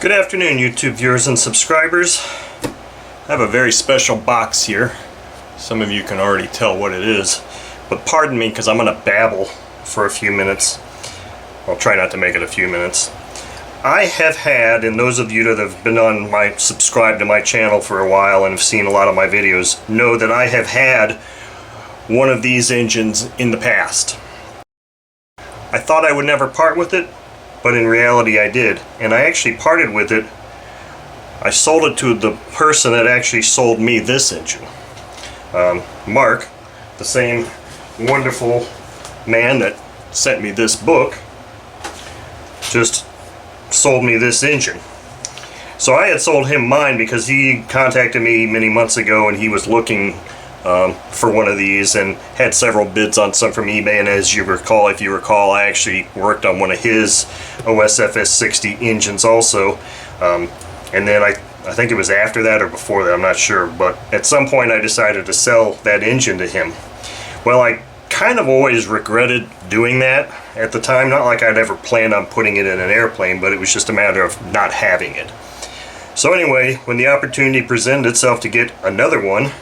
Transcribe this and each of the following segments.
Good afternoon, YouTube viewers and subscribers. I have a very special box here. Some of you can already tell what it is, but pardon me because I'm going to babble for a few minutes. I'll try not to make it a few minutes. I have had, and those of you that have been on subscribed to my channel for a while and have seen a lot of my videos know that I have had one of these engines in the past. I thought I would never part with it, but in reality I did, and I actually parted with it. I sold it to the person that actually sold me this engine. Mark, the same wonderful man that sent me this book, just sold me this engine. So I had sold him mine because he contacted me many months ago and he was looking for one of these and had several bids on some from eBay. And as you recall, if you recall, I actually worked on one of his OS FS-60 engines also. And then I think it was after that or before that, I'm not sure, but at some point I decided to sell that engine to him. Well, I kind of always regretted doing that at the time. Not like I'd ever planned on putting it in an airplane, but it was just a matter of not having it. So anyway, when the opportunity presented itself to get another one,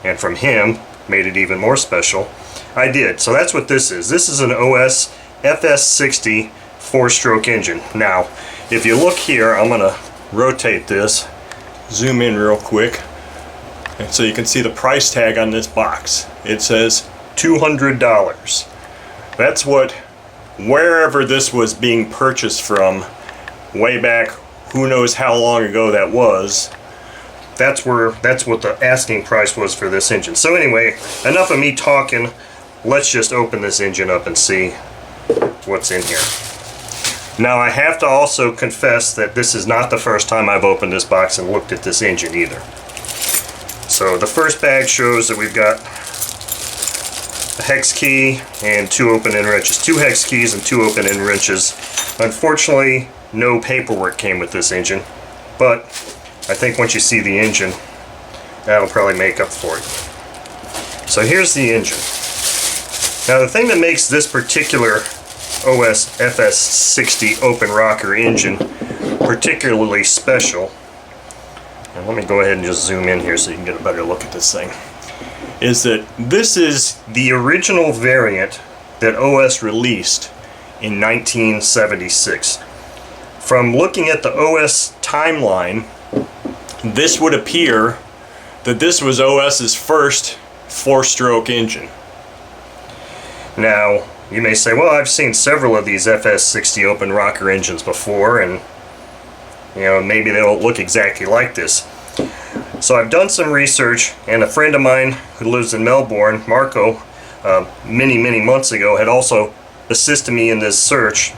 and from him, made it even more special, I did. So that's what this is. This is an OS FS-60 four-stroke engine. Now, if you look here, I'm going to rotate this, zoom in real quick, and so you can see the price tag on this box. It says $200. That's what, wherever this was being purchased from, way back, who knows how long ago that was, that's what the asking price was for this engine. So anyway, enough of me talking. Let's just open this engine up and see what's in here. Now I have to also confess that this is not the first time I've opened this box and looked at this engine either. So the first bag shows that we've got a hex key and two open-end wrenches. Two hex keys and two open-end wrenches. Unfortunately, no paperwork came with this engine, but I think once you see the engine, that'll probably make up for it. So here's the engine. Now the thing that makes this particular OS FS-60 open rocker engine particularly special, and let me go ahead and just zoom in here so you can get a better look at this thing, is that this is the original variant that OS released in 1976. From looking at the OS timeline, this would appear that this was OS's first four-stroke engine. Now, you may say, well, I've seen several of these FS-60 open rocker engines before, and you know, maybe they don't look exactly like this. So I've done some research, and a friend of mine who lives in Melbourne, Marco, many months ago, had also assisted me in this search.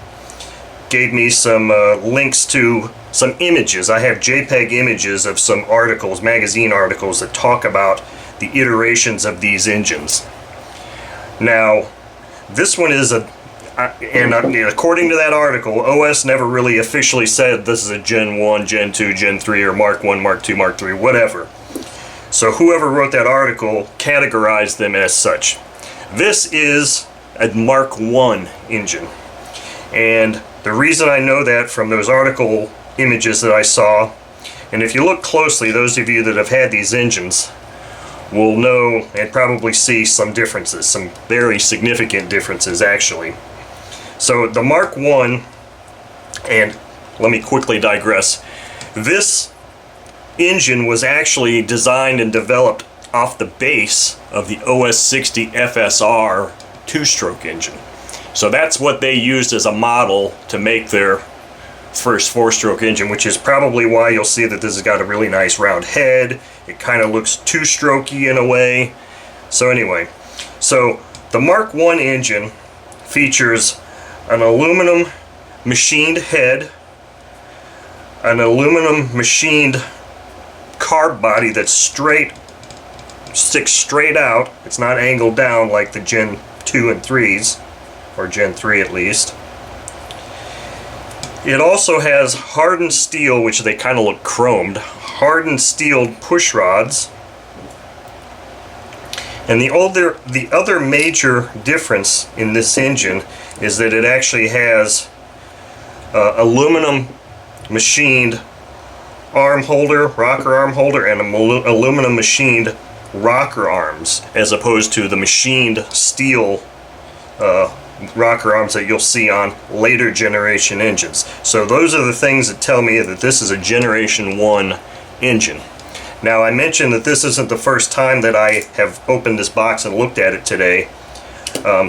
Gave me some links to some images. I have JPEG images of some articles, magazine articles, that talk about the iterations of these engines. Now, this one is and according to that article, OS never really officially said this is a Gen 1, Gen 2, Gen 3, or Mark 1, Mark 2, Mark 3, whatever. So whoever wrote that article categorized them as such. This is a Mark 1 engine. And the reason I know that from those article images that I saw, and if you look closely, those of you that have had these engines will know and probably see some differences, some very significant differences actually. So the Mark 1, and let me quickly digress, this engine was actually designed and developed off the base of the OS-60 FSR two-stroke engine. So that's what they used as a model to make their first four-stroke engine, which is probably why you'll see that this has got a really nice round head. It kind of looks two-strokey in a way. So anyway, so the Mark 1 engine features an aluminum machined head, an aluminum machined carb body that's sticks straight out. It's not angled down like the Gen 2 and 3s, or Gen 3 at least. It also has hardened steel, which they kind of look chromed, hardened steel push rods. And the other major difference in this engine is that it actually has aluminum machined arm holder, rocker arm holder, and aluminum machined rocker arms, as opposed to the machined steel rocker arms that you'll see on later generation engines. So those are the things that tell me that this is a Generation 1 engine. Now, I mentioned that this isn't the first time that I have opened this box and looked at it today,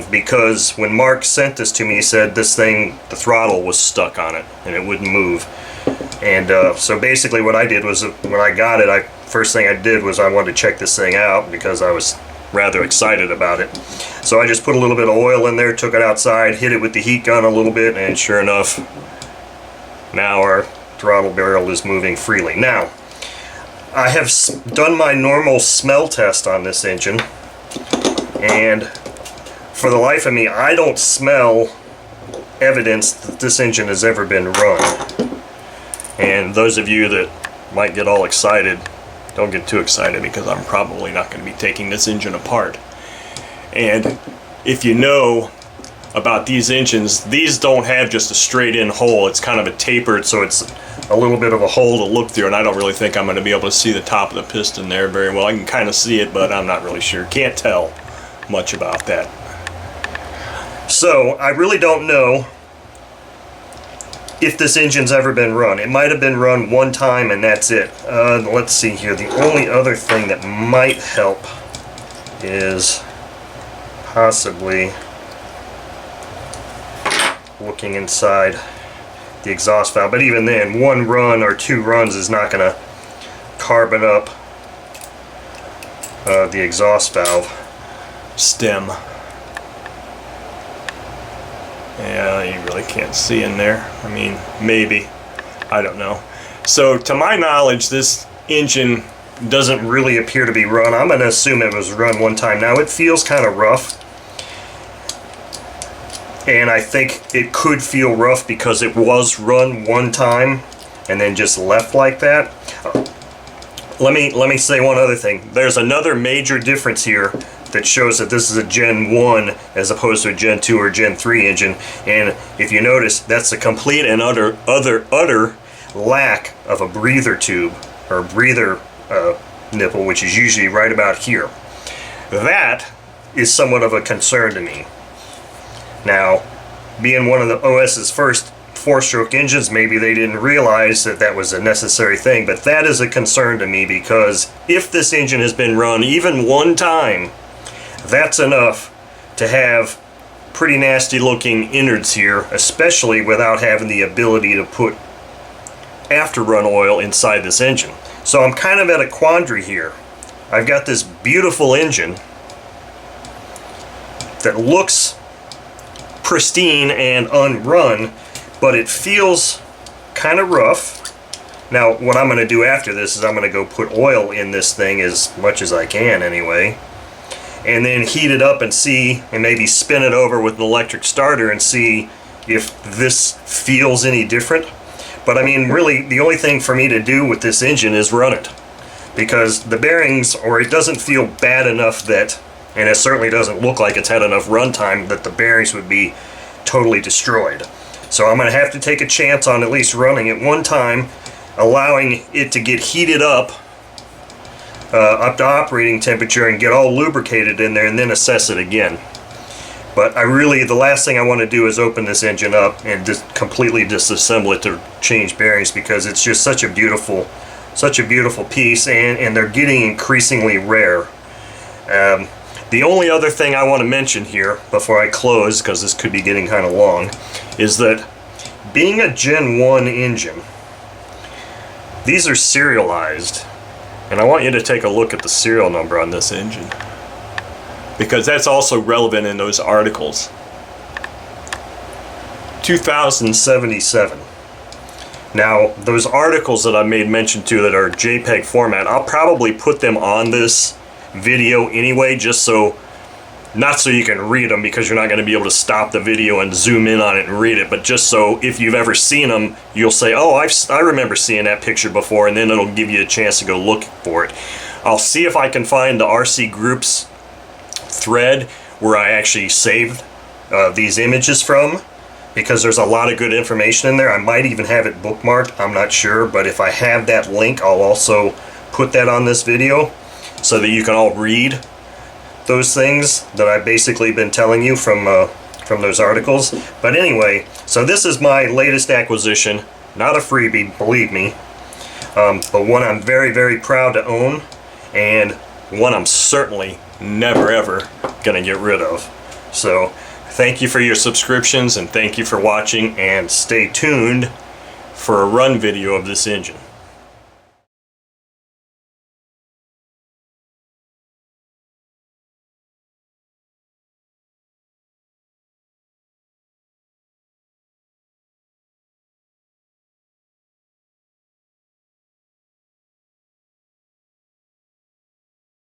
because when Mark sent this to me, he said this thing, the throttle was stuck on it and it wouldn't move. And so basically what I did was, when I got it, first thing I did was I wanted to check this thing out because I was rather excited about it. So I just put a little bit of oil in there, took it outside, hit it with the heat gun a little bit, and sure enough, now our throttle barrel is moving freely. Now, I have done my normal smell test on this engine, and for the life of me, I don't smell evidence that this engine has ever been run. And those of you that might get all excited, don't get too excited, because I'm probably not going to be taking this engine apart. And if you know about these engines, these don't have just a straight in hole. It's kind of a tapered, so it's a little bit of a hole to look through, and I don't really think I'm going to be able to see the top of the piston there very well. I can kind of see it, but I'm not really sure. Can't tell much about that. So I really don't know if this engine's ever been run. It might have been run one time and that's it. Let's see here. The only other thing that might help is possibly looking inside the exhaust valve. But even then, one run or two runs is not going to carbon up the exhaust valve stem. Yeah, you really can't see in there. I mean, maybe. I don't know. So, to my knowledge, this engine doesn't really appear to be run. I'm going to assume it was run one time. Now, it feels kind of rough. And I think it could feel rough because it was run one time and then just left like that. Let me say one other thing. There's another major difference here that shows that this is a Gen 1 as opposed to a Gen 2 or Gen 3 engine. And if you notice, that's a complete and utter lack of a breather tube or breather nipple, which is usually right about here. That is somewhat of a concern to me. Now, being one of the OS's first four-stroke engines, maybe they didn't realize that that was a necessary thing, but that is a concern to me, because if this engine has been run even one time, that's enough to have pretty nasty looking innards here, especially without having the ability to put after run oil inside this engine. So I'm kind of at a quandary here. I've got this beautiful engine that looks pristine and unrun, but it feels kind of rough. Now, what I'm going to do after this is I'm going to go put oil in this thing as much as I can anyway, and then heat it up and see, and maybe spin it over with an electric starter and see if this feels any different. But I mean, really, the only thing for me to do with this engine is run it, because the bearings, or it doesn't feel bad enough that, and it certainly doesn't look like it's had enough runtime that the bearings would be totally destroyed. So I'm going to have to take a chance on at least running it one time, allowing it to get heated up to operating temperature and get all lubricated in there, and then assess it again. But the last thing I want to do is open this engine up and just completely disassemble it to change bearings, because it's just such a beautiful piece, and they're getting increasingly rare. The only other thing I want to mention here before I close, because this could be getting kind of long, is that being a Gen 1 engine, these are serialized, and I want you to take a look at the serial number on this engine, because that's also relevant in those articles. 2077. Now, those articles that I made mention to that are JPEG format, I'll probably put them on this video anyway, just so, not so you can read them, because you're not going to be able to stop the video and zoom in on it and read it, but just so if you've ever seen them, you'll say, oh, I remember seeing that picture before, and then it'll give you a chance to go look for it. I'll see if I can find the RC Groups thread where I actually saved these images from, because there's a lot of good information in there. I might even have it bookmarked, I'm not sure, but if I have that link, I'll also put that on this video so that you can all read those things that I've basically been telling you from those articles. But anyway, so this is my latest acquisition, not a freebie, believe me, but one I'm very, very proud to own, and one I'm certainly never ever gonna get rid of. So thank you for your subscriptions, and thank you for watching, and stay tuned for a run video of this engine.